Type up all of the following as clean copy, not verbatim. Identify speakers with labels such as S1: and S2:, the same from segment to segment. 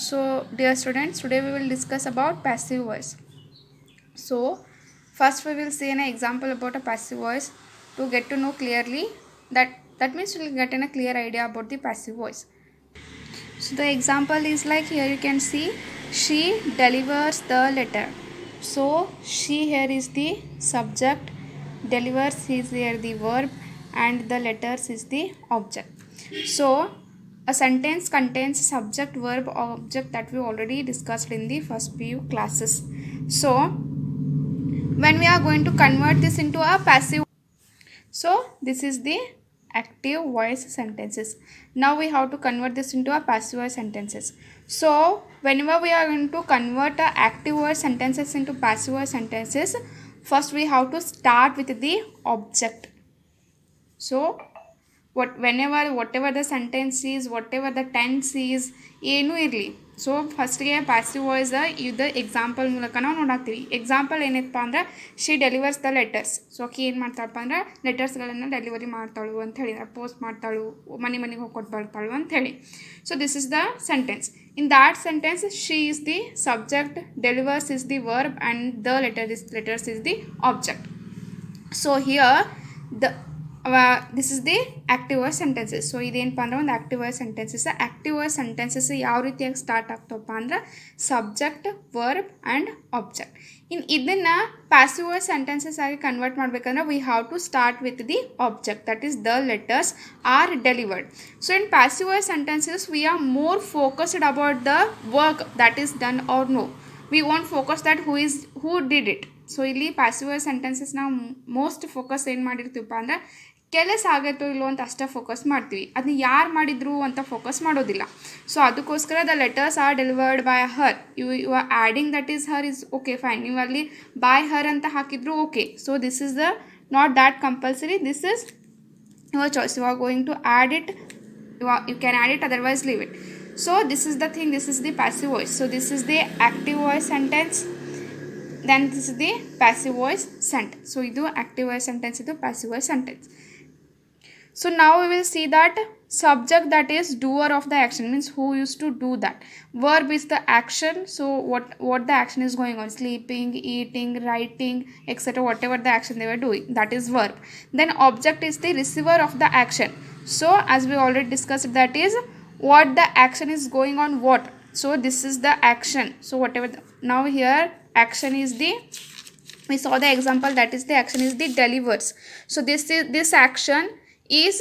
S1: So, dear students, today we will discuss about passive voice. So, first we will see an example about a passive voice to get to know clearly that means we will get a clear idea about the passive voice. So, the example is like here you can see she delivers the letter. So, she here is the subject, delivers is here the verb, and the letters is the object. So, a sentence contains subject, verb, object that we already discussed in the first few classes. So, when we are going to convert this into a passive, so this is the active voice sentences. Now we have to convert this into a passive voice sentences. So whenever we are going to convert a active voice sentences into passive voice sentences, first we have to start with the object. So whatever the sentence is, whatever the tense is, ಏನು ಇರಲಿ. So ಫಸ್ಟ್ಗೆ passive voice ಇದು example ಮೂಲಕ ನಾವು ನೋಡಾಕ್ತೀವಿ. Example ಏನಪ್ಪ ಅಂದ್ರೆ she delivers the letters. So ಆಕೆ ಏನು ಮಾಡ್ತಾಳಪ್ಪ ಅಂದ್ರೆ ಲೆಟರ್ಸ್ಗಳನ್ನು ಡೆಲಿವರಿ ಮಾಡ್ತಾಳು ಅಂತ ಹೇಳಿ, ಪೋಸ್ಟ್ ಮಾಡ್ತಾಳು, ಮನೆಗೆ ಹೋಗಿ ಕೊಟ್ಟು ಬರ್ತಾಳು ಅಂತ ಹೇಳಿ. So this is the sentence. In that sentence she is the subject, delivers is the verb and the letters is the object. So here this is the active voice sentences. So ಇದೇನಪ್ಪ ಅಂದ್ರೆ ಒಂದು active voice sentences. Active voice sentences ಯಾವ ರೀತಿಯಾಗಿ start ಆಗ್ತವಪ್ಪ ಅಂದ್ರೆ subject, verb and object. ಇದನ್ನು passive voice sentences ಆಗಿ convert ಮಾಡಬೇಕಂದ್ರೆ we have to start with the object, that is the letters are delivered. So in passive voice sentences we are more focused about the work that is done or no. We want focus that who did it. So ಇಲ್ಲಿ passive voice sentences ನಾವು most focus ಏನು ಮಾಡಿರ್ತೀವಪ್ಪ ಅಂದ್ರೆ ಕೆಲಸ ಆಗತ್ತೋ ಇಲ್ಲೋ ಅಂತ ಅಷ್ಟೇ focus ಮಾಡ್ತೀವಿ, ಅದನ್ನ ಯಾರು ಮಾಡಿದ್ರು ಅಂತ ಫೋಕಸ್ ಮಾಡೋದಿಲ್ಲ. ಸೊ ಅದಕ್ಕೋಸ್ಕರ the letters are delivered by her. You are adding that is her is okay fine. ನೀವು ಅಲ್ಲಿ ಬೈ ಹರ್ ಅಂತ ಹಾಕಿದ್ರು okay. So this is the not that compulsory, this is your choice. You are going to add it, you can add it, otherwise leave it. So this is the thing, this is the passive voice. So this is the active voice sentence, then this is the passive voice sentence. So idu active voice sentence, idu passive voice sentence. So now we will see that subject, that is doer of the action, means who used to do that. Verb is the action, so what the action is going on, sleeping, eating, writing, etc., whatever the action they were doing, that is verb. Then object is the receiver of the action. So as we already discussed, that is what the action is going on, what. So this is the action. So whatever now here action is the, we saw the example, that is the action is the delivers. So this action is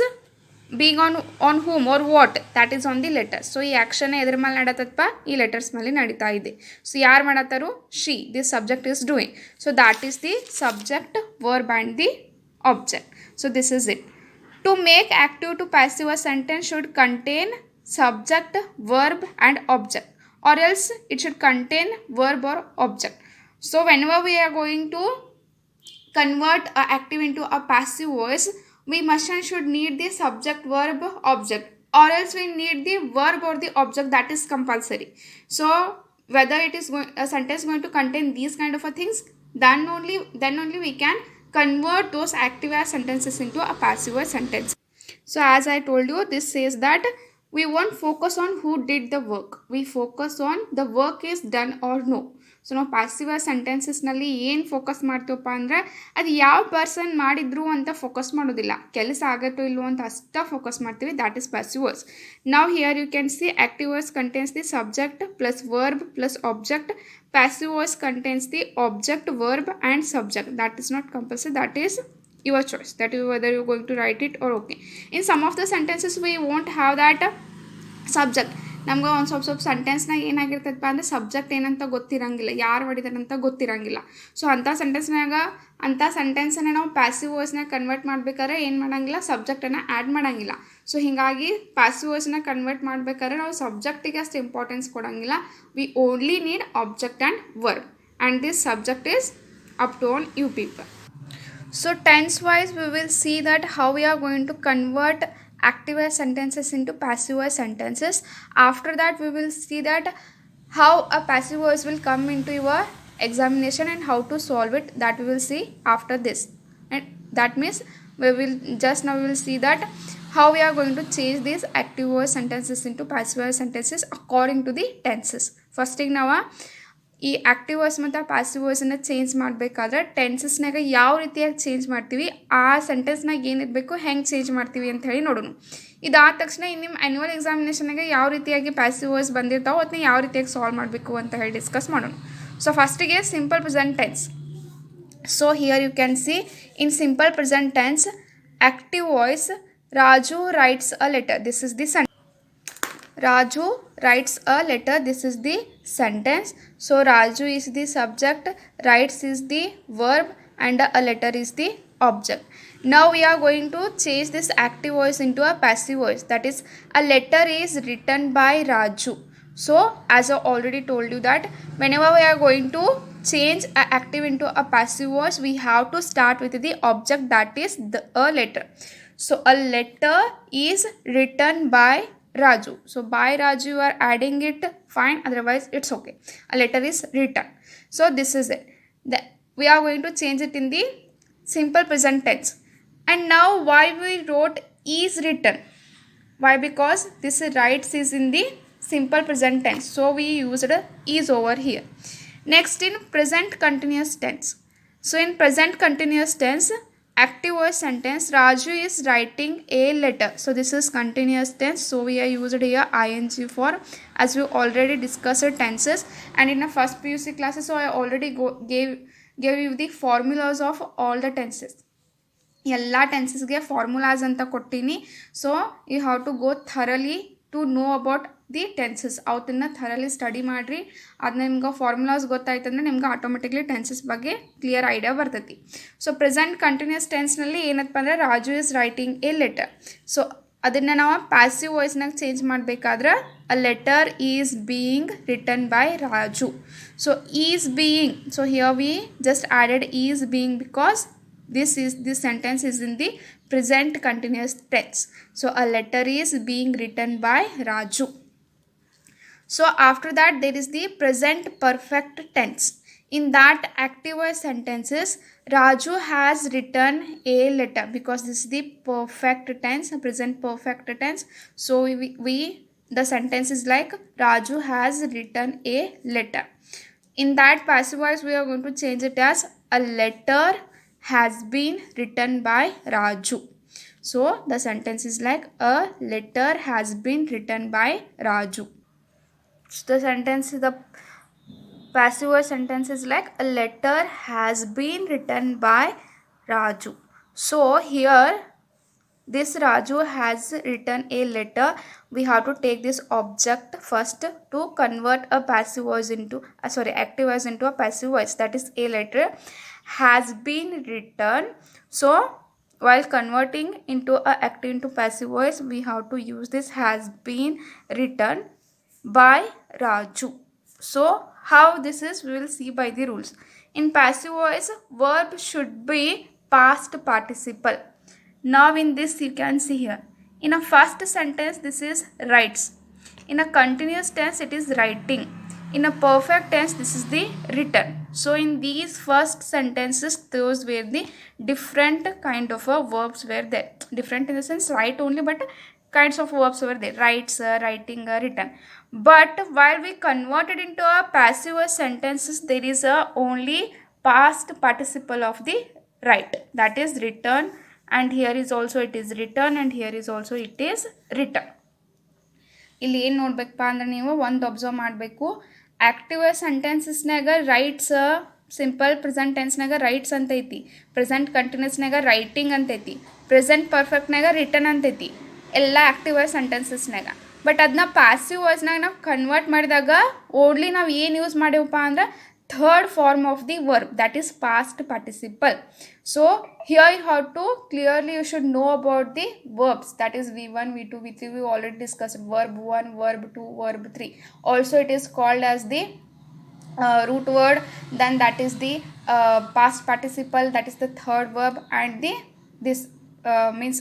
S1: being on whom or what, that is on the letters. So ಈ action ಎದ್ರ ಮೇಲೆ ನಡತಪ್ಪ, ಈ letters ಮೇಲೆ ನಡೀತಾ ಇದೆ. So ಯಾರು ಮಾಡತ್ತಾರು, she, this subject is doing. So that is the subject, verb and the object. So this is it. To make active to passive a sentence should contain subject, verb and object, or else it should contain verb or object. So whenever we are going to convert a active into a passive voice, we must and should need the subject, verb, object, or else we need the verb or the object, that is compulsory. So whether it is a sentence going to contain these kind of a things, then only we can convert those active as sentences into a passive voice sentence. So as I told you, this says that we won't focus on who did the work, we focus on the work is done or no. So ನಾವು passive ಸೆಂಟೆನ್ಸಸ್ನಲ್ಲಿ ಏನು focus ಮಾಡ್ತೀವಪ್ಪ ಅಂದರೆ ಅದು ಯಾವ person ಮಾಡಿದ್ರು ಅಂತ focus ಮಾಡೋದಿಲ್ಲ, ಕೆಲಸ ಆಗತ್ತೋ ಇಲ್ವೋ ಅಂತ ಅಷ್ಟೇ ಫೋಕಸ್ ಮಾಡ್ತೀವಿ, ದ್ಯಾಟ್ ಇಸ್ ಪ್ಯಾಸಿವ್ ವಾಯ್ಸ್. ನಾವು here you can see active voice contains the subject plus verb plus object. Passive voice contains the object, verb and subject. That is not compulsory, that is your choice, that is whether you're going to write it or okay. In some of the sentences we won't have that subject. ನಮ್ಗೆ ಒಂದು ಸ್ವಲ್ಪ ಸೆಂಟೆನ್ಸ್ನಾಗ ಏನಾಗಿರ್ತದಪ್ಪ ಅಂದರೆ subject ಏನಂತ ಗೊತ್ತಿರಂಗಿಲ್ಲ, ಯಾರು ಹೊಡಿದಾರಂತ ಗೊತ್ತಿರಂಗಿಲ್ಲ. So ಅಂಥ ಸೆಂಟೆನ್ಸನ್ನು ನಾವು passive ವಾಯ್ಸ್ನಾಗ convert ಮಾಡ್ಬೇಕಾದ್ರೆ ಏನು ಮಾಡೋಂಗಿಲ್ಲ, ಸಬ್ಜೆಕ್ಟನ್ನು ಆ್ಯಡ್ ಮಾಡೋಂಗಿಲ್ಲ. ಸೊ ಹೀಗಾಗಿ ಪ್ಯಾಸಿವ್ ವಾಯ್ಸ್ನ ಕನ್ವರ್ಟ್ ಮಾಡ್ಬೇಕಾದ್ರೆ ನಾವು ಸಬ್ಜೆಕ್ಟಿಗೆ ಅಷ್ಟು ಇಂಪಾರ್ಟೆನ್ಸ್ ಕೊಡೋಂಗಿಲ್ಲ. We only need object and verb, and this subject is up to on you people. So tense wise we will see that how we are going to convert active voice sentences into passive voice sentences. After that we will see that how a passive voice will come into your examination and how to solve it, that we will see after this. And that means we will see that how we are going to change these active voice sentences into passive voice sentences according to the tenses. First thing ನಾವು ಈ active voice ಮತ್ತು passive ವಾಯ್ಸನ್ನು change ಮಾಡಬೇಕಾದ್ರೆ ಟೆನ್ಸಸ್ನಾಗ ಯಾವ ರೀತಿಯಾಗಿ change ಮಾಡ್ತೀವಿ, ಆ ಸೆಂಟೆನ್ಸ್ನಾಗ ಏನಿರಬೇಕು, ಹೆಂಗೆ ಚೇಂಜ್ ಮಾಡ್ತೀವಿ ಅಂತ ಹೇಳಿ ನೋಡೋಣ. ಇದಾದ ತಕ್ಷಣ ನಿಮ್ಮ ಆ್ಯನ್ಯುವಲ್ ಎಕ್ಸಾಮಿನೇಷನ್ಗೆ ಯಾವ ರೀತಿಯಾಗಿ ಪ್ಯಾಸಿವ್ ವಾಯ್ಸ್ ಬಂದಿರ್ತಾವೆ ಅದನ್ನ ಯಾವ ರೀತಿಯಾಗಿ ಸಾಲ್ವ್ ಮಾಡಬೇಕು ಅಂತ ಹೇಳಿ ಡಿಸ್ಕಸ್ ಮಾಡೋಣ. ಸೊ ಫಸ್ಟಿಗೆ simple present tense. So here you can see in simple present tense active voice, Raju writes a letter. This is the sentence. Raju writes a letter. This is the sentence. So Raju is the subject, writes is the verb, and a letter is the object. Now we are going to change this active voice into a passive voice. That is, a letter is written by Raju. So as I already told you that whenever we are going to change a active into a passive voice, we have to start with the object, that is a letter. So a letter is written by Raju. So by Raju you are adding it, fine, otherwise it's okay. A letter is written. So this is it. We are going to change it in the simple present tense. And now why we wrote is written? Why? Because this writes is in the simple present tense, so we used is over here. Next, in present continuous tense. So in present continuous tense, active voice sentence, Raju is writing a letter. So this is continuous tense, so we are used here ing for, as we already discussed tenses. And in the first PUC classes, so I already gave you the formulas of all the tenses. ಎಲ್ಲ ಟೆನ್ಸಸ್ಗೆ formulas ಅಂತ ಕೊಟ್ಟಿನಿ. So you have to go thoroughly to know about the tenses. ಅವತ್ತನ್ನು thoroughly study ಮಾಡಿರಿ. ಅದು ನಿಮ್ಗೆ formulas ಗೊತ್ತಾಯ್ತಂದ್ರೆ ನಿಮ್ಗೆ automatically tenses ಬಗ್ಗೆ ಕ್ಲಿಯರ್ ಐಡಿಯಾ ಬರ್ತೈತಿ. ಸೊ ಪ್ರೆಸೆಂಟ್ ಕಂಟಿನ್ಯೂಸ್ ಟೆನ್ಸ್ನಲ್ಲಿ ಏನಪ್ಪ ಅಂದರೆ Raju is writing a letter. So ಅದನ್ನು ನಾವು ಪ್ಯಾಸಿವ್ ವಾಯ್ಸ್ನಾಗ ಚೇಂಜ್ ಮಾಡಬೇಕಾದ್ರೆ a letter is being written by Raju. So is being, so here we just added is being because this sentence is in the present continuous tense. So a letter is being written by Raju. So after that there is the present perfect tense. In that active voice sentences, Raju has written a letter because this is the perfect tense, present perfect tense. So we the sentence is like Raju has written a letter. In that passive voice we are going to change it as a letter has been written by Raju. So the sentence is like a letter has been written by Raju. So the sentence, the passive voice sentence is like a letter has been written by Raju. So here this Raju has written a letter. We have to take this object first to convert a passive voice into active voice into a passive voice. That is, a letter has been written. So while converting into a active into passive voice, we have to use this has been written by Raju. So how this is, we will see by the rules. In passive voice, verb should be past participle. Now in this you can see here, in a first sentence this is writes. In a continuous tense it is writing. In a perfect tense this is the written. So in these first sentences those were the different kind of verbs were there. Different in the sense write only, but kinds of verbs were there. Writes, writing, written. But while we converted into a passive sentences, there is only past participle of the write. That is written, and here is also it is written, and here is also it is written. ಇಲ್ಲಿ ಏನು ನೋಡ್ಬೇಕಪ್ಪ ಅಂದ್ರೆ ನೀವು ಒಂದು observe ಮಾಡಬೇಕು. Active ಸೆಂಟೆನ್ಸಸ್ನಾಗ writes, simple present ಟೆನ್ಸ್ನಾಗ writes ಅಂತೈತಿ, present ಕಂಟಿನ್ಯೂಸ್ನಾಗ ರೈಟಿಂಗ್ ಅಂತೈತಿ, ಪ್ರೆಸೆಂಟ್ ಪರ್ಫೆಕ್ಟ್ನಾಗ ರಿಟರ್ನ್ ಅಂತೈತಿ, ಎಲ್ಲ ಆ್ಯಕ್ಟಿವ್ ಸೆಂಟೆನ್ಸಸ್ನಾಗ. ಬಟ್ ಅದನ್ನ ಪ್ಯಾಸಿವ್ ವಾಯ್ಸ್ನಾಗ ನಾವು ಕನ್ವರ್ಟ್ ಮಾಡಿದಾಗ ಓನ್ಲಿ ನಾವು ಏನು ಯೂಸ್ ಮಾಡೀವಪ್ಪ ಅಂದ್ರೆ third form of the verb, that is past participle. So here you have to clearly, you should know about the verbs, that is V1, V2, V3. we already discussed verb 1, verb 2, verb 3. Also it is called as the root word, then that is the past participle, that is the third verb, and the this means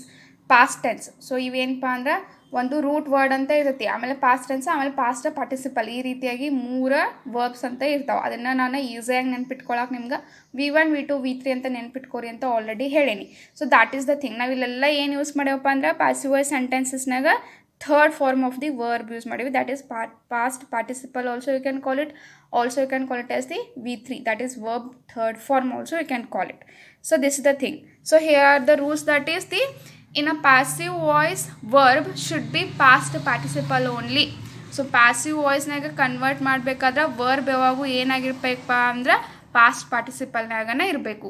S1: past tense. So ಇವೇನಪ್ಪ ಅಂದ್ರೆ ಒಂದು root word ಅಂತ ಇರುತ್ತೆ, ಆಮೇಲೆ past tense, ಆಮೇಲೆ past participle, ಈ ರೀತಿಯಾಗಿ 3 verbs ಅಂತ ಇರ್ತಾವೆ. ಅದನ್ನು ನಾನು ಈಸಿಯಾಗಿ ನೆನ್ಪಿಟ್ಕೊಳಕ್ಕೆ ನಿಮ್ಗೆ V1 V2 V3 ಅಂತ ನೆನ್ಪಿಟ್ಕೋರಿ ಅಂತ ಆಲ್ರೆಡಿ ಹೇಳೀನಿ. So that is the thing. ನಾವಿಲ್ಲೆಲ್ಲ ಏನು ಯೂಸ್ ಮಾಡ್ಯವಪ್ಪ ಅಂದ್ರೆ ಪ್ಯಾಸಿವ್ ವಾಯ್ಸ್ ಸೆಂಟೆನ್ಸಸ್ನಾಗ third form of the verb use ಮಾಡಿವಿ, that is past participle also you can call it. Also you can call it as the V3, that is verb third form also you can call it. So this is the thing. So here are the rules, that is the in a passive voice verb should be past participle only. So passive ವಾಯ್ಸ್ನಾಗ convert ಮಾಡಬೇಕಾದ್ರೆ verb ಯಾವಾಗೂ ಏನಾಗಿರ್ಬೇಕಪ್ಪ ಅಂದ್ರೆ past ಪಾರ್ಟಿಸಿಪಲ್ನಾಗನೇ ಇರಬೇಕು.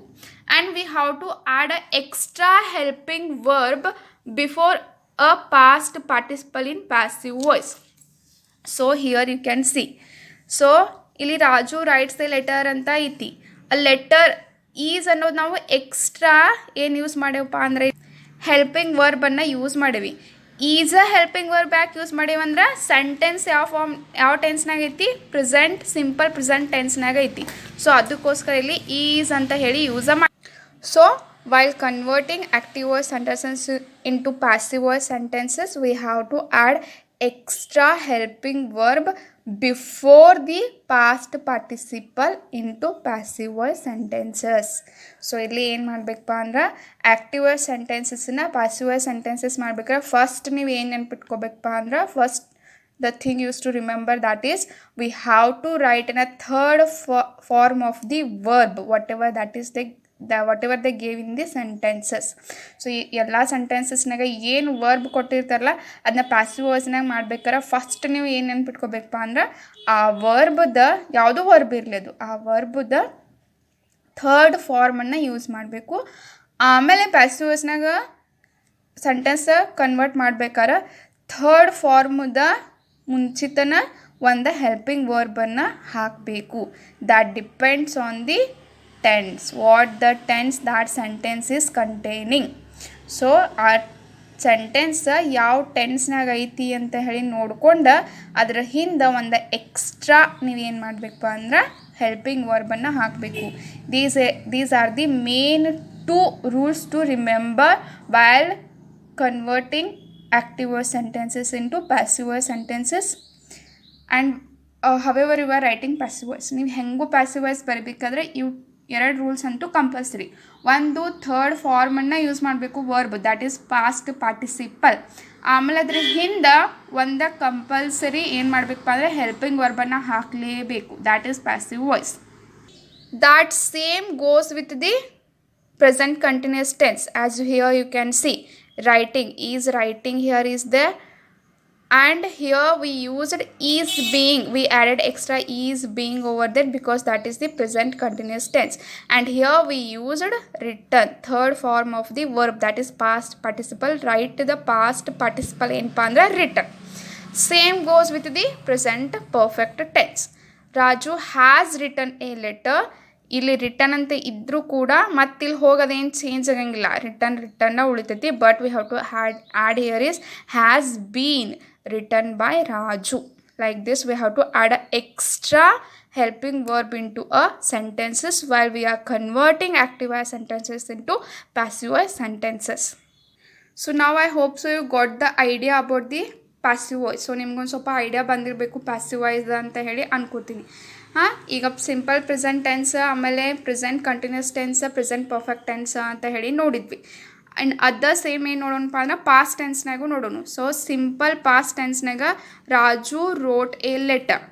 S1: And we have to add a extra helping verb before a past participle in passive voice. So here you can see. So ಇಲ್ಲಿ Raju rights the letter ಅಂತ ಐತಿ. ಆ ಲೆಟರ್ ಈಸ್ ಅನ್ನೋದು ನಾವು ಎಕ್ಸ್ಟ್ರಾ ಏನು ಯೂಸ್ ಮಾಡೇವಪ್ಪ ಅಂದರೆ ಹೆಲ್ಪಿಂಗ್ ವರ್ಬನ್ನು ಯೂಸ್ ಮಾಡೀವಿ. Is a helping verb ಯಾಕೆ ಯೂಸ್ ಮಾಡೀವಂದ್ರೆ ಸೆಂಟೆನ್ಸ್ ಯಾವ ಟೆನ್ಸ್ನಾಗ ಐತಿ, ಪ್ರೆಸೆಂಟ್ ಸಿಂಪಲ್ ಪ್ರೆಸೆಂಟ್ ಟೆನ್ಸ್ನಾಗ ಐತಿ. ಸೊ ಅದಕ್ಕೋಸ್ಕರ ಇಲ್ಲಿ ಈಸ್ ಅಂತ ಹೇಳಿ ಯೂಸ ಮಾಡಿ. So while converting active voice sentences into passive voice sentences, we have to add extra helping verb before the past participle into passive voice sentences. So ಇಲ್ಲಿ ಏನು ಮಾಡಬೇಕಪ್ಪ ಅಂದ್ರೆ ಆ್ಯಕ್ಟಿವ್ ವಾಯ್ಸ್ ಸೆಂಟೆನ್ಸಸ್ನ ಪಾಸಿವ್ ವಾಯ್ಸ್ ಸೆಂಟೆನ್ಸಸ್ ಮಾಡ್ಬೇಕಾದ್ರೆ first ನೀವು ಏನು ನೆನ್ಪಿಟ್ಕೋಬೇಕಪ್ಪ ಅಂದ್ರೆ first the thing you used to remember, that is we have to write in a third form of the verb, whatever that is whatever they gave in the sentences. So ಈ ಎಲ್ಲ ಸೆಂಟೆನ್ಸಸ್ನಾಗ ಏನು verb ಕೊಟ್ಟಿರ್ತಾರಲ್ಲ ಅದನ್ನ passive ವಾಯ್ಸ್ನಾಗ ಮಾಡ್ಬೇಕಾರೆ first ನೀವು ಏನು ನೆನ್ಪಿಟ್ಕೋಬೇಕಪ್ಪ ಅಂದ್ರೆ ಆ ವರ್ಬ್ದ ಯಾವುದೋ ವರ್ಬ್ ಇರಲಿ, ಅದು ಆ ವರ್ಬ್ದ ಥರ್ಡ್ ಫಾರ್ಮನ್ನು ಯೂಸ್ ಮಾಡಬೇಕು. ಆಮೇಲೆ ಪ್ಯಾಸಿವ್ ವಾಯ್ಸ್ನಾಗ ಸೆಂಟೆನ್ಸ್ ಕನ್ವರ್ಟ್ ಮಾಡ್ಬೇಕಾರೆ ಥರ್ಡ್ ಫಾರ್ಮದ ಮುಂಚಿತನ ಒಂದು ಹೆಲ್ಪಿಂಗ್ ವರ್ಬನ್ನು ಹಾಕಬೇಕು. That depends on the tense, what the tense that sentence is containing. So ಆ ಸೆಂಟೆನ್ಸ್ ಯಾವ ಟೆನ್ಸ್ನಾಗ ಐತಿ ಅಂತ ಹೇಳಿ ನೋಡ್ಕೊಂಡು ಅದರ ಹಿಂದೆ ಒಂದು ಎಕ್ಸ್ಟ್ರಾ ನೀವೇನು ಮಾಡಬೇಕಪ್ಪ ಅಂದ್ರೆ ಹೆಲ್ಪಿಂಗ್ ವರ್ಬನ್ನು ಹಾಕಬೇಕು. These are the main 2 rules to remember while converting active voice sentences into passive voice sentences. and however you are writing passive voice, ನೀವು ಹೆಂಗೂ passive voice ಬರಬೇಕಾದ್ರೆ ಇವು 2 ರೂಲ್ಸ್ ಅಂತೂ ಕಂಪಲ್ಸರಿ. ಒಂದು ಥರ್ಡ್ ಫಾರ್ಮನ್ನು ಯೂಸ್ ಮಾಡಬೇಕು verb, that is past participle. ಆಮೇಲೆ ಅದ್ರ ಹಿಂದೆ ಒಂದು ಕಂಪಲ್ಸರಿ ಏನು ಮಾಡಬೇಕಪ್ಪ ಅಂದರೆ ಹೆಲ್ಪಿಂಗ್ ವರ್ಬನ್ನು ಹಾಕಲೇಬೇಕು, that is passive voice. That same goes with the present continuous tense. As here you can see writing is writing, here is there, and here we used is being, we added extra is being over there because that is the present continuous tense. And here we used written, third form of the verb, that is past participle. Write the past participle enpa andre written. Same goes with the present perfect tense. Raju has written a letter. ಇಲ್ಲಿ written ಅಂತ ಇದ್ದರೂ ಕೂಡ ಮತ್ತಿಲ್ಲಿ ಹೋಗೋದೇನು change ಆಗಂಗಿಲ್ಲ, ರಿಟರ್ನ ಉಳಿತೈತಿ. But we have to add here is has been written by Raju. Like this we have to add an extra helping verb into a sentences while we are converting active voice sentences into passive voice sentences. So now I hope so you got the idea about the passive voice. So ನಿಮ್ಗೊಂದು ಸ್ವಲ್ಪ idea ಬಂದಿರಬೇಕು passive voice ಅಂತ ಹೇಳಿ ಅನ್ಕೋತೀನಿ. ಈಗ simple present tense, ಆಮೇಲೆ present continuous tense, present perfect tense ಅಂತ ಹೇಳಿ ನೋಡಿದ್ವಿ. ಆ್ಯಂಡ್ ಅದ ಸೇಮ್ ಏನು ನೋಡೋಣಪ್ಪ ಅಂದ್ರೆ ಪಾಸ್ಟ್ ಟೆನ್ಸ್ನಾಗೂ ನೋಡೋಣ. ಸೊ ಸಿಂಪಲ್ ಪಾಸ್ಟ್ ಟೆನ್ಸ್ನಾಗ Raju wrote a letter.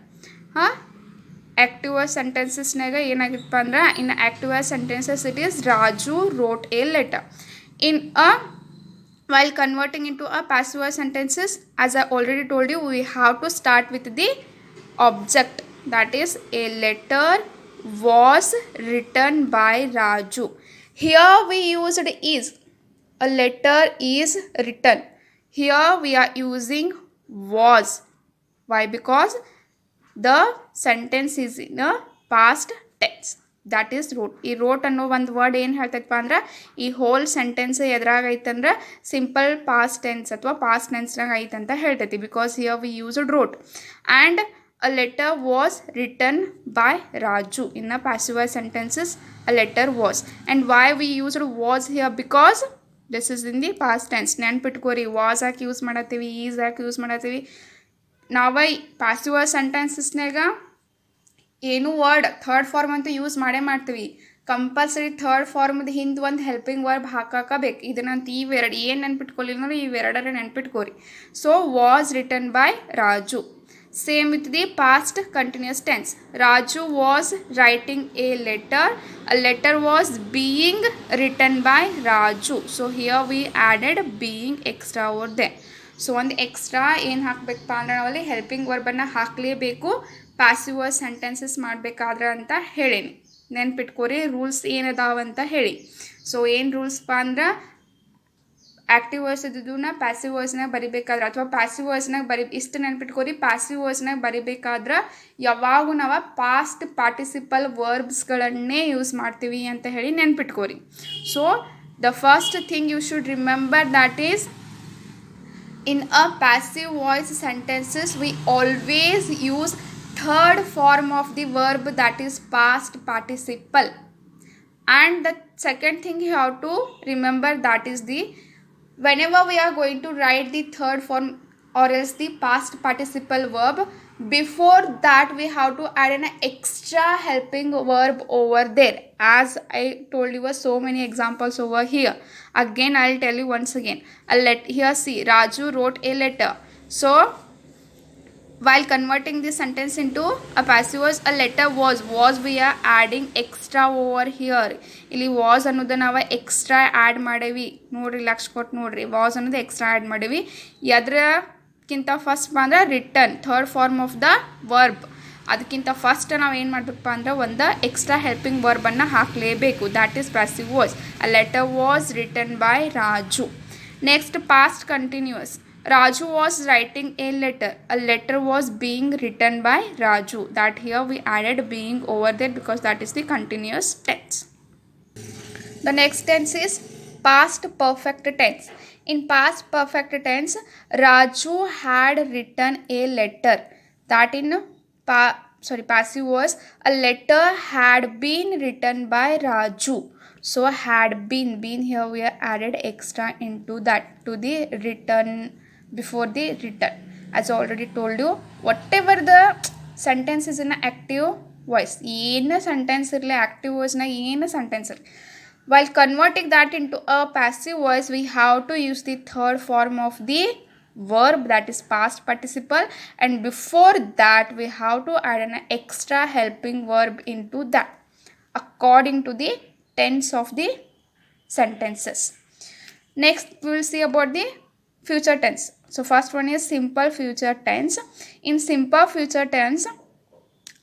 S1: Active voice ಸೆಂಟೆನ್ಸಸ್ನಾಗ ಏನಾಗಿತ್ತಪ್ಪ ಅಂದ್ರೆ in active voice sentences it is Raju wrote a letter. In while converting into a passive voice sentences, as I already told you, we have to start with the object, that is a letter was written by Raju. Here we used is, a letter is written. Here we are using was. Why? Because the sentence is in a past tense, that is wrote. ಈ wrote ಅನ್ನೋ ಒಂದು word ಏನು ಹೇಳ್ತೈತಪ್ಪ ಅಂದ್ರೆ ಈ whole sentence ಎದುರಾಗೈತಂದ್ರೆ simple past tense ಅಥವಾ past ಟೆನ್ಸ್ನಾಗ ಐತಂತ ಹೇಳ್ತೈತಿ. Because here we used wrote. And a letter was written by Raju. In a passive voice sentences a letter was. And why we used was here? Because this is in the past tense. ನೆನ್ಪಿಟ್ಕೋರಿ, was ಯಾಕೆ use ಮಾಡತ್ತೀವಿ, is ಯಾಕೆ use ಮಾಡತ್ತೀವಿ. ನಾವೇ passive voice ಸೆಂಟೆನ್ಸಸ್ನಾಗ ಏನು word third form ಅಂತೂ use ಮಾಡೇ ಮಾಡ್ತೀವಿ. ಕಂಪಲ್ಸರಿ ಥರ್ಡ್ ಫಾರ್ಮ್ದು ಹಿಂದೆ ಒಂದು ಹೆಲ್ಪಿಂಗ್ ವರ್ಬ್ ಹಾಕಬೇಕು. ಇದನ್ನಂತ ಇವೆರಡು ಏನು ನೆನ್ಪಿಟ್ಕೊಳ್ಳಿ ಅಂದ್ರೆ ಇವೆರಡರ ನೆನ್ಪಿಟ್ಕೋರಿ. So was written by Raju. Same with the past continuous tense. Raju was writing a letter. A letter was being written by Raju. So here we added being extra over there. So ಒಂದು extra ಏನು ಹಾಕಬೇಕಪ್ಪ ಅಂದ್ರೆ ನಾವಲ್ಲಿ helping ವರ್ಬನ್ನು ಹಾಕಲೇಬೇಕು passive voice sentences ಮಾಡಬೇಕಾದ್ರೆ ಅಂತ ಹೇಳೀನಿ. ನೆನ್ಪಿಟ್ಕೋರಿ rules ಏನದಾವಂತ ಹೇಳಿ. So ಏನು ರೂಲ್ಸ್ಪ ಅಂದ್ರೆ ಆ್ಯಕ್ಟಿವ್ ವಾಯ್ಸ್ ಇದ್ದದನ್ನ ಪ್ಯಾಸಿವ್ ವಾಯ್ಸ್ನಾಗ ಬರಿಬೇಕಾದ್ರೆ ಅಥವಾ ಪ್ಯಾಸಿವ್ ವಾಯ್ಸ್ನಾಗ ಇಷ್ಟು ನೆನ್ಪಿಟ್ಕೋರಿ, ಪ್ಯಾಸಿವ್ ವಾಯ್ಸ್ನಾಗ ಬರಿಬೇಕಾದ್ರೆ ಯಾವಾಗೂ ನಾವು ಪಾಸ್ಟ್ ಪಾರ್ಟಿಸಿಪಲ್ ವರ್ಬ್ಸ್ಗಳನ್ನೇ ಯೂಸ್ ಮಾಡ್ತೀವಿ ಅಂತ ಹೇಳಿ ನೆನ್ಪಿಟ್ಕೋರಿ. So the first thing you should remember that is in a passive voice sentences we always use third form of the verb that is past participle. And the second thing you have to remember that is the whenever we are going to write the third form or else the past participle verb, before that we have to add an extra helping verb over there. As I told you so many examples over here. Again I'll tell you once again. Here see, Raju wrote a letter. So while converting this sentence into a passive voice, a letter was we are adding extra over here. ಇಲ್ಲಿ was ಅನ್ನೋದು ನಾವು extra add ಮಾಡೇವಿ ನೋಡ್ರಿ, ಲಕ್ಷ ಕೊಟ್ಟು ನೋಡ್ರಿ, was ಅನ್ನೋದು extra add ಮಾಡೇವಿ. ಅದಕ್ಕಿಂತ ಫಸ್ಟ್ ಬಂದ್ರೆ written third form of the verb. ಅದಕ್ಕಿಂತ ಫಸ್ಟ್ ನಾವು ಏನು ಮಾಡಬೇಕಪ್ಪ ಅಂದ್ರೆ ಒಂದು ಎಕ್ಸ್ಟ್ರಾ ಹೆಲ್ಪಿಂಗ್ ವರ್ಬನ್ನು ಹಾಕಲೇಬೇಕು. That is passive voice. A letter was written by Raju. Next past continuous. Raju was writing a letter. A letter was being written by Raju. That here we added being over there because that is the continuous tense. The next tense is past perfect tense. In past perfect tense, Raju had written a letter. That in passive was a letter had been written by Raju. So had been here we are added extra into that to the written before the written. As I already told you, whatever the sentence is in an active voice, ಏನು sentence ಇರಲಿ active ವಾಯ್ಸ್ನಾಗ ಏನು sentence ಇರಲಿ, while converting that into a passive voice we have to use the third form of the verb that is past participle, and before that we have to add an extra helping verb into that according to the tense of the sentences. Next we will see about the future tense. So first one is simple future tense. In simple future tense,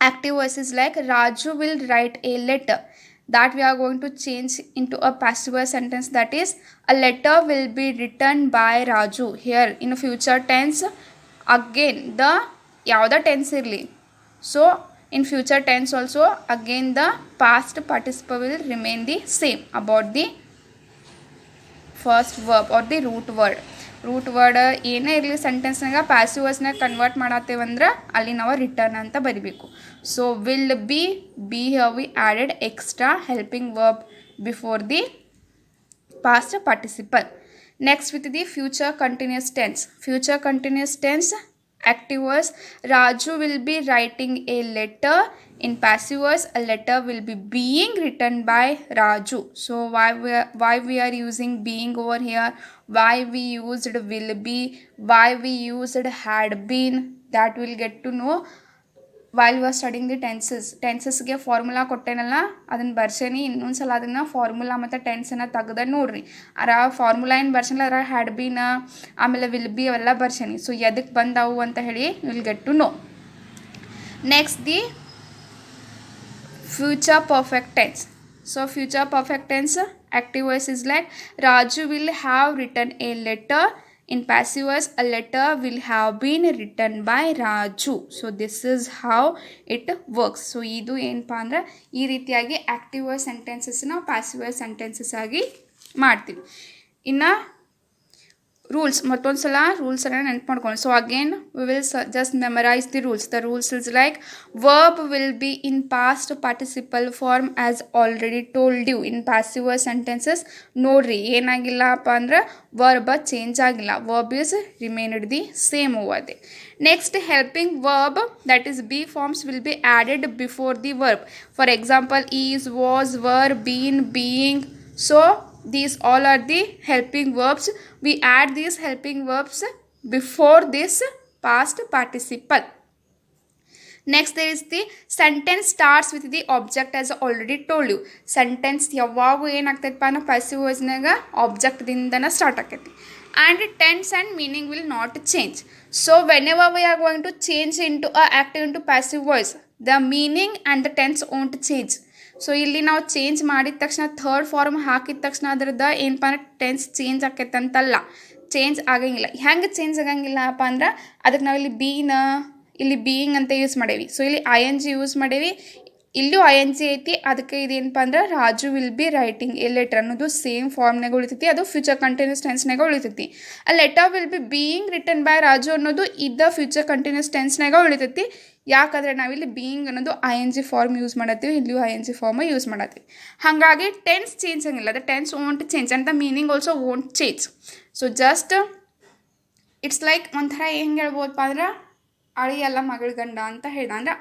S1: active voice is like Raju will write a letter. That we are going to change into a passive voice sentence, that is a letter will be written by Raju. Here in a future tense again the yavada tense irli. So in future tense also again the past participle will remain the same about the first verb or the root word. Root word ಏನೇ ಇರಲಿ ಸೆಂಟೆನ್ಸ್ನಾಗ passive ವಾಯ್ಸ್ನಾಗ convert ಮಾಡತ್ತೇವಂದ್ರೆ ಅಲ್ಲಿ ನಾವು return ಅಂತ ಬರಿಬೇಕು. So will be here we added extra helping verb before the past participle. Next with the future continuous tense. Future continuous tense active voice, Raju will be writing a letter. In passive voice, a letter will be being written by Raju. So why we are using being over here, why we used will be, why we used had been, that will get to know while we are studying the ಟೆನ್ಸಸ್ಗೆ formula ಕೊಟ್ಟೇನಲ್ಲ ಅದನ್ನು ಬರ್ಸೇನಿ. ಇನ್ನೊಂದ್ಸಲ ಅದನ್ನು formula ಮತ್ತು tension ತೆಗ್ದು ನೋಡ್ರಿ. Formula ಏನು ಬರ್ಸಲ್ಲ, ಹ್ಯಾಡ್ ಬೀನ ಆಮೇಲೆ ವಿಲ್ ಬಿ ಅವೆಲ್ಲ ಬರ್ಸೇನಿ. ಸೊ ಎದಕ್ಕೆ ಬಂದವು ಅಂತ ಹೇಳಿ will get to know. Next the future perfect tense. So future perfect tense active voice is like Raju will have written a letter. In passive voice, a letter will have been written by Raju. So this is how it works. So idu ಏನಪ್ಪ ಅಂದ್ರೆ ಈ ರೀತಿಯಾಗಿ active voice ಸೆಂಟೆನ್ಸಸ್ನ passive voice sentences ಆಗಿ ಮಾಡ್ತೀವಿ. ಇನ್ನು rules ಮತ್ತೊಂದು ಸಲ ರೂಲ್ಸನ್ನು ನೆನ್ಪು ಮಾಡ್ಕೊಂಡು. So again we will just memorise the rules. The rules is like verb will be in past participle form as already told you. In passive voice sentences ನೋಡ್ರಿ ಏನಾಗಿಲ್ಲಪ್ಪ ಅಂದ್ರೆ ವರ್ಬ ಚೇಂಜ್ ಆಗಿಲ್ಲ, verb is remained the same over there. Next helping verb that is be forms will be added before the verb. For example is, was, were, been, being. So these all are the helping verbs. We add these helping verbs before this past participle. Next there is the sentence starts with the object as I already told you. Sentence ಯಾವಾಗೂ ಏನಾಗ್ತೈತಪ್ಪ ಅಂದ್ರೆ passive ವಾಯ್ಸ್ನಾಗ ಆಬ್ಜೆಕ್ಟ್ದಿಂದನ start ಆಕೈತಿ. And tense and meaning will not change. So whenever we are going to change into a active into passive voice, the meaning and the tense won't change. So ಇಲ್ಲಿ ನಾವು change ಮಾಡಿದ ತಕ್ಷಣ third form ಹಾಕಿದ ತಕ್ಷಣ ಅದ್ರದ್ದು ಏನಪ್ಪ ಅಂದ್ರೆ tense change ಆಕೈತೆ ಅಂತಲ್ಲ, ಚೇಂಜ್ ಆಗಂಗಿಲ್ಲ. ಹೆಂಗೆ ಚೇಂಜ್ ಆಗಂಗಿಲ್ಲಪ್ಪ ಅಂದ್ರೆ ಅದಕ್ಕೆ ನಾವು ಇಲ್ಲಿ ಬೀಯಿಂಗ್ ಅಂತ ಯೂಸ್ ಮಾಡೇವಿ. ಸೊ ಇಲ್ಲಿ ಐ ಎನ್ ಜಿ ಯೂಸ್ ಮಾಡೇವಿ, ಇಲ್ಲೂ ಐ ಎನ್ ಜಿ ಐತಿ. ಅದಕ್ಕೆ ಇದೇನಪ್ಪ ಅಂದ್ರೆ Raju will be writing a letter ಅನ್ನೋದು ಸೇಮ್ ಫಾರ್ಮ್ನಾಗ ಉಳಿತೈತಿ, ಅದು ಫ್ಯೂಚರ್ ಕಂಟಿನ್ಯೂಸ್ ಟೆನ್ಸ್ನಾಗ ಉಳಿತೈತಿ. ಆ letter will be being written by Raju ಅನ್ನೋದು ಇದ್ದ ಫ್ಯೂಚರ್ ಕಂಟಿನ್ಯೂಸ್ ಟೆನ್ಸ್ನಾಗ ಉಳಿತೈತಿ. ಯಾಕಂದರೆ ನಾವಿಲ್ಲಿ ಬೀಯಿಂಗ್ ಅನ್ನೋದು I N G form use ಮಾಡತ್ತೀವಿ, ಇಲ್ಲಿಯೂ I N G form use ಮಾಡತ್ತೀವಿ. ಹಾಗಾಗಿ ಟೆನ್ಸ್ ಚೇಂಜ್ ಆಗಿಲ್ಲ, the tense won't change and the meaning also won't change. So just it's like ಒಂಥರ ಹೆಂಗೆ ಹೇಳ್ಬೋದಪ್ಪ ಅಂದ್ರೆ ಅಳಿ ಎಲ್ಲ ಮಗಳ ಗಂಡ ಅಂತ ಹೇಳ್ದ ಅಂದ್ರೆ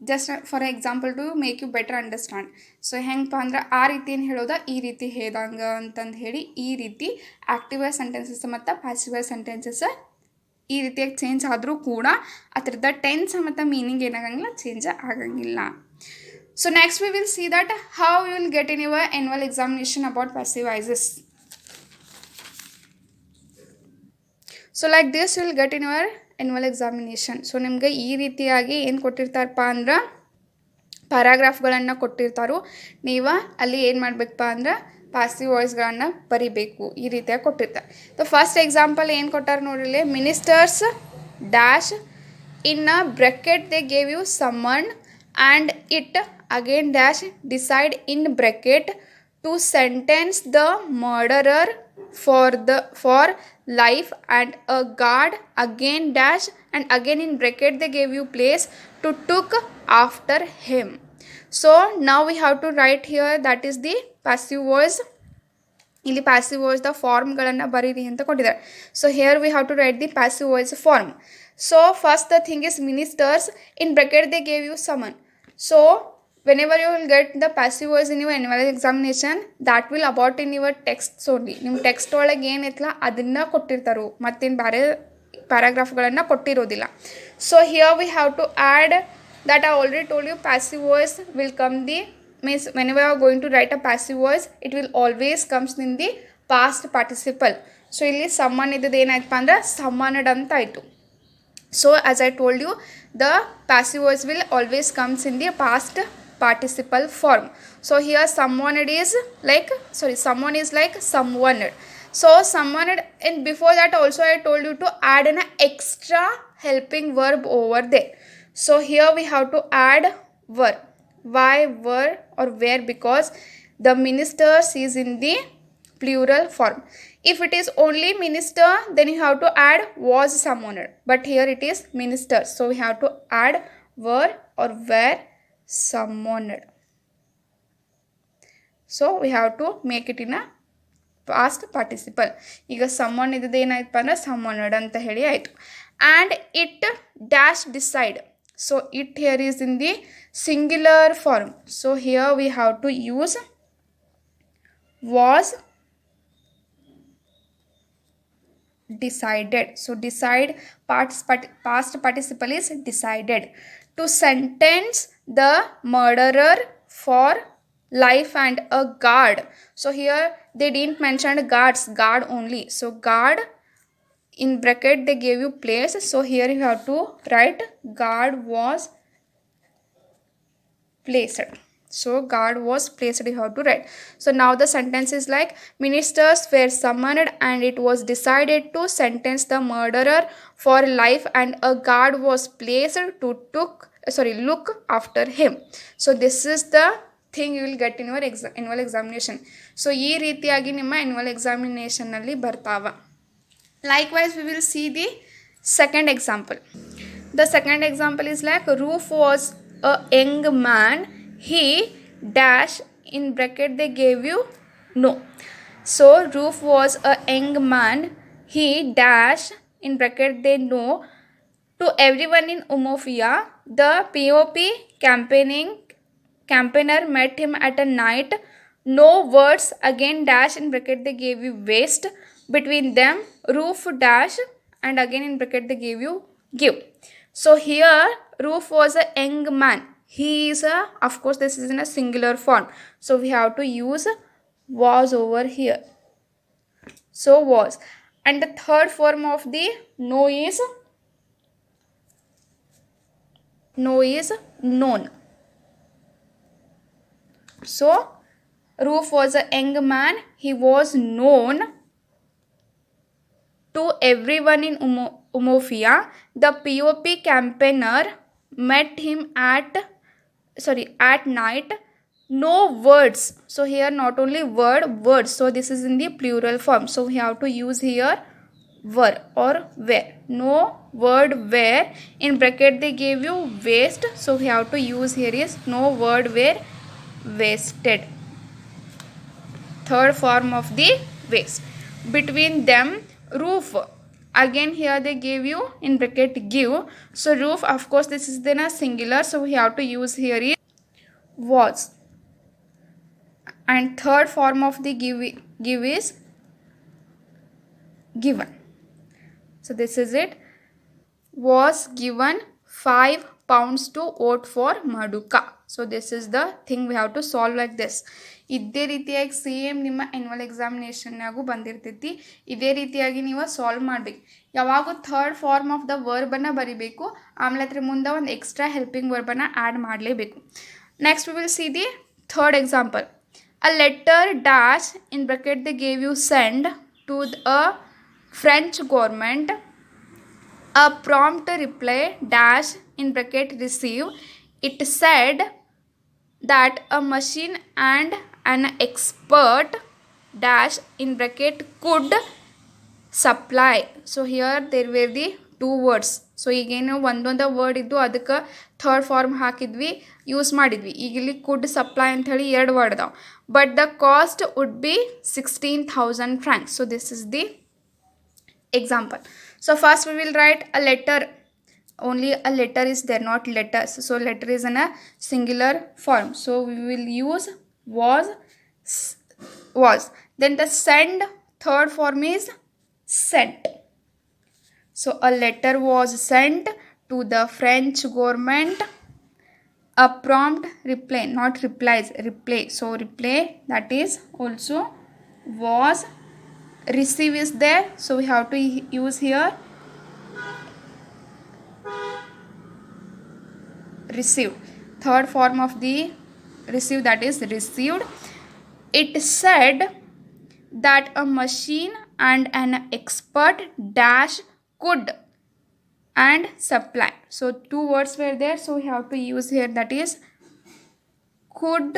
S1: just for example to make you better understand. So ಹೆಂಗಪ್ಪ ಅಂದ್ರೆ ಆ ರೀತಿ ಏನು ಹೇಳೋದ ಈ ರೀತಿ ಹೇಳ್ದಂಗ ಅಂತಂದು ಹೇಳಿ ಈ ರೀತಿ ಆ್ಯಕ್ಟಿವ್ ವಾಯ್ಸ್ ಸೆಂಟೆನ್ಸಸ್ ಮತ್ತು ಪ್ಯಾಸಿವ್ ವಾಯ್ಸ್ ಸೆಂಟೆನ್ಸಸ್ ಈ ರೀತಿಯಾಗಿ ಚೇಂಜ್ ಆದರೂ ಕೂಡ ಅದರದ ಟೆನ್ಸ್ ಮತ್ತು ಮೀನಿಂಗ್ ಏನಾಗಂಗಿಲ್ಲ, ಚೇಂಜ್ ಆಗಂಗಿಲ್ಲ. So next we will see that how you will get in your annual examination about passive voices. So like this will get in your annual examination. So ನಿಮ್ಗೆ ಈ ರೀತಿಯಾಗಿ ಏನು ಕೊಟ್ಟಿರ್ತಾರಪ್ಪ ಅಂದ್ರೆ ಪ್ಯಾರಾಗ್ರಾಫ್ಗಳನ್ನು ಕೊಟ್ಟಿರ್ತಾರೋ, ನೀವು ಅಲ್ಲಿ ಏನು ಮಾಡಬೇಕಪ್ಪ ಅಂದ್ರೆ ಪ್ಯಾಸಿವ್ ವಾಯ್ಸ್ಗಳನ್ನು ಬರಿಬೇಕು, ಈ ರೀತಿಯಾಗಿ ಕೊಟ್ಟಿರ್ತಾರೆ. ಸೊ ಫಸ್ಟ್ ಎಕ್ಸಾಂಪಲ್ ಏನು ಕೊಟ್ಟಾರ ನೋಡ್ರಿ, ministers dash in a bracket they gave you summon and it again dash decide in bracket to sentence the murderer for life and a guard again dash and again in bracket they gave you place to took after him. So now we have to write here that is the passive voice. ಇಲ್ಲಿ passive voice the ಫಾರ್ಮ್ಗಳನ್ನು ಬರೀರಿ ಅಂತ ಕೊಟ್ಟಿದ್ದಾರೆ. So here we have to write the passive voice form. So first the thing is ministers, in bracket they gave you summon. So whenever you will get the passive voice in your annual examination, that will about in your texts only. ನಿಮ್ಮ text ಒಳಗೆ ಏನೈತಲ್ಲ ಅದನ್ನು ಕೊಟ್ಟಿರ್ತಾರೋ, ಮತ್ತೇನು ಬೇರೆ ಪ್ಯಾರಾಗ್ರಾಫ್ಗಳನ್ನು ಕೊಟ್ಟಿರೋದಿಲ್ಲ. So here we have to add that I already told you passive voice will come the means whenever you are going to write a passive voice it will always comes in the past participle. So ಇಲ್ಲಿ someone ಇದ್ದದ್ದು ಏನಾಯ್ತಪ್ಪ ಅಂದ್ರೆ summoned ಅಂತ ಆಯಿತು. So as I told you the passive voice will always comes in the past participle form. So here someone is like someone. So someone, and before that also I told you to add an extra helping verb over there. So here we have to add were. Why were or where? Because the ministers is in the plural form. If it is only minister then you have to add was summoned, but here it is minister, so we have to add were or were summoned. So we have to make it in a past participle. ಈಗ summon ಇದ್ದದ್ದು ಏನಾಯ್ತಪ್ಪ ಅಂದ್ರೆ summoned ಅಂತ ಹೇಳಿ ಆಯಿತು. And it dash decide. So it here is in the singular form. So here we have to use was decided. So decide past participle is decided. To sentence the murderer for life and a guard. So here they didn't mention guards, guard only. So guard in bracket they gave you place. So here you have to write guard was placed. So guard was placed you have to write. So now the sentence is like ministers were summoned and it was decided to sentence the murderer for life and a guard was placed to look after him. So this is the thing you will get in your annual examination. So ಈ ರೀತಿಯಾಗಿ ನಿಮ್ಮ annual examination ನಲ್ಲಿ ಬರ್ತಾವ. Likewise, we will see the second example. The second example is like Roof was a young man. He dash in bracket they gave you no. So Roof was a young man. He dash in bracket they know to everyone in Umofia. The POP campaigner met him at a night. No words again dash in bracket they gave you waste. Between them Roof dash and again in bracket they gave you give. So here Roof was a young man. He is a, of course this is in a singular form. So we have to use was over here. So was. And the third form of the no is known. So Roof was a young man. He was known to everyone in Umofia. The POP campaigner met him at night. No words. So here not only words. So this is in the plural form. So we have to use here were or where. No word where. In bracket they gave you waste. So we have to use here is no word where wasted. Third form of the waste. Between them Roof. Again here they gave you in bracket give. So Roof, of course this is then a singular. So we have to use here is was. And third form of the give is given. So this is it. Was given 5 pounds to vote for Maduka. So this is the thing we have to solve like this. ಇದೇ ರೀತಿಯಾಗಿ same ನಿಮ್ಮ annual ಎಕ್ಸಾಮಿನೇಷನ್ನಾಗೂ ಬಂದಿರ್ತೈತಿ. ಇದೇ ರೀತಿಯಾಗಿ ನೀವು solve ಮಾಡಬೇಕು. ಯಾವಾಗೂ third form of the ವರ್ಬನ್ನು ಬರಿಬೇಕು. ಆಮೇಲೆ ಅದ್ರ ಮುಂದೆ ಒಂದು ಎಕ್ಸ್ಟ್ರಾ ಹೆಲ್ಪಿಂಗ್ ವರ್ಬನ್ನು ಆ್ಯಡ್ ಮಾಡಲೇಬೇಕು. Next we will see the third example. A letter dash in bracket they gave you send to a French government. A prompt reply dash in bracket receive. It said that a machine and an expert dash in bracket could supply. So here there were the two words. So ಈಗೇನು ಒಂದೊಂದು word ಇದ್ದು ಅದಕ್ಕೆ third form ಹಾಕಿದ್ವಿ, use ಮಾಡಿದ್ವಿ. ಈಗ ಇಲ್ಲಿ ಕುಡ್ supply ಅಂಥೇಳಿ 2 word ಅದಾವೆ. But the cost would be 16,000 francs. So this is the example. So first we will write a letter. Only a letter is there, not letters. So letter is in a singular form. So we will use was. Then the send, third form is sent. So a letter was sent to the French government. A prompt reply, not replies, reply. So reply, that is also was. Receive is there. So we have to use here received. Third form of the receive, that is received. It said that a machine and an expert dash could and supply. So 2 words were there. So we have to use here, that is could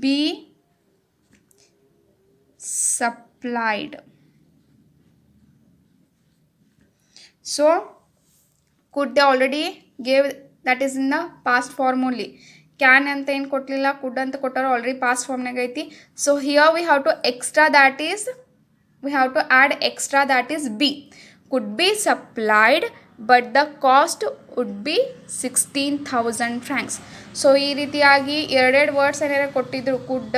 S1: be supplied. So could they already gave, that is in the past form only. Can ಅಂತ ಏನು ಕೊಟ್ಟಲಿಲ್ಲ, could ಅಂತ ಕೊಟ್ಟಾರ, already past ಫಾರ್ಮ್ನಾಗ ಐತಿ. So here we have to extra, that is we have to add extra, that is be. Could be supplied but the cost would be 16,000 francs. So ಈ ರೀತಿಯಾಗಿ ಎರಡೆರಡು words ಏನಾರು ಕೊಟ್ಟಿದ್ರು, ಕುಡ್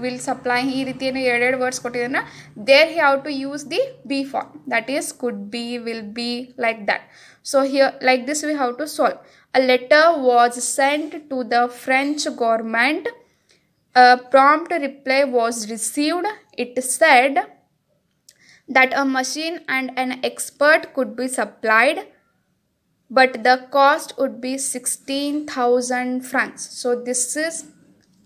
S1: ವಿಲ್ ಸಪ್ಲೈ, ಈ ರೀತಿ ಏನು ಎರಡೆರಡು ವರ್ಡ್ಸ್ ಕೊಟ್ಟಿದ್ರೆ there have to use the be form, that is could be, will be, like that. So here like this we have to solve. A letter was sent to the French government. A prompt reply was received. It said that a machine and an expert could be supplied, but the cost would be 16,000 francs. So this is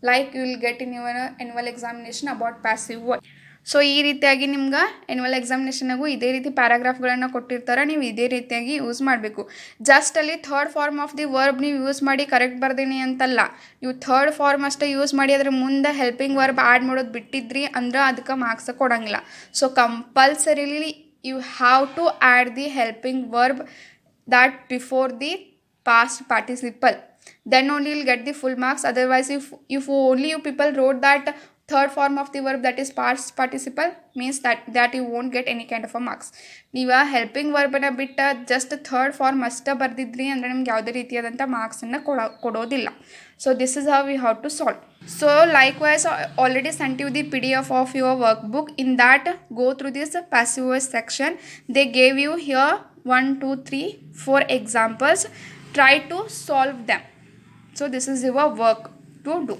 S1: like you will get in your annual examination about passive voice. So ಈ ರೀತಿಯಾಗಿ ನಿಮ್ಗೆ annual ಎಕ್ಸಾಮಿನೇಷನಾಗೂ ಇದೇ ರೀತಿ ಪ್ಯಾರಾಗ್ರಾಫ್ಗಳನ್ನು ಕೊಟ್ಟಿರ್ತಾರೆ, ನೀವು ಇದೇ ರೀತಿಯಾಗಿ use ಮಾಡಬೇಕು. ಜಸ್ಟ್ ಅಲ್ಲಿ third form of the verb ನೀವು ಯೂಸ್ ಮಾಡಿ ಕರೆಕ್ಟ್ ಬರ್ದೀನಿ ಅಂತಲ್ಲ, ನೀವು ಥರ್ಡ್ ಫಾರ್ಮ್ ಅಷ್ಟೇ ಯೂಸ್ ಮಾಡಿ ಅದ್ರ ಮುಂದೆ ಹೆಲ್ಪಿಂಗ್ ವರ್ಬ್ ಆ್ಯಡ್ ಮಾಡೋದು ಬಿಟ್ಟಿದ್ರಿ ಅಂದ್ರೆ ಅದಕ್ಕೆ ಮಾರ್ಕ್ಸ್ ಕೊಡೋಂಗಿಲ್ಲ. ಸೊ compulsorily you have to add the helping verb that before the past participle, then only you'll get the full marks. Otherwise if only you people wrote that third form of the verb that is past participle, means that you won't get any kind of a marks. ನೀವು helping ವರ್ಬನ್ನು ಬಿಟ್ಟು just third form ಅಷ್ಟೇ ಬರೆದಿದ್ರಿ ಅಂದರೆ ನಿಮ್ಗೆ ಯಾವುದೇ ರೀತಿಯಾದಂಥ ಮಾರ್ಕ್ಸನ್ನು ಕೊಡೋದಿಲ್ಲ. So this is how we have to solve. So likewise, I already sent you the PDF of your workbook. In that, go through this passive voice section. They gave you here 1, 2, 3, 4 examples. Try to solve them. So this is your work to do.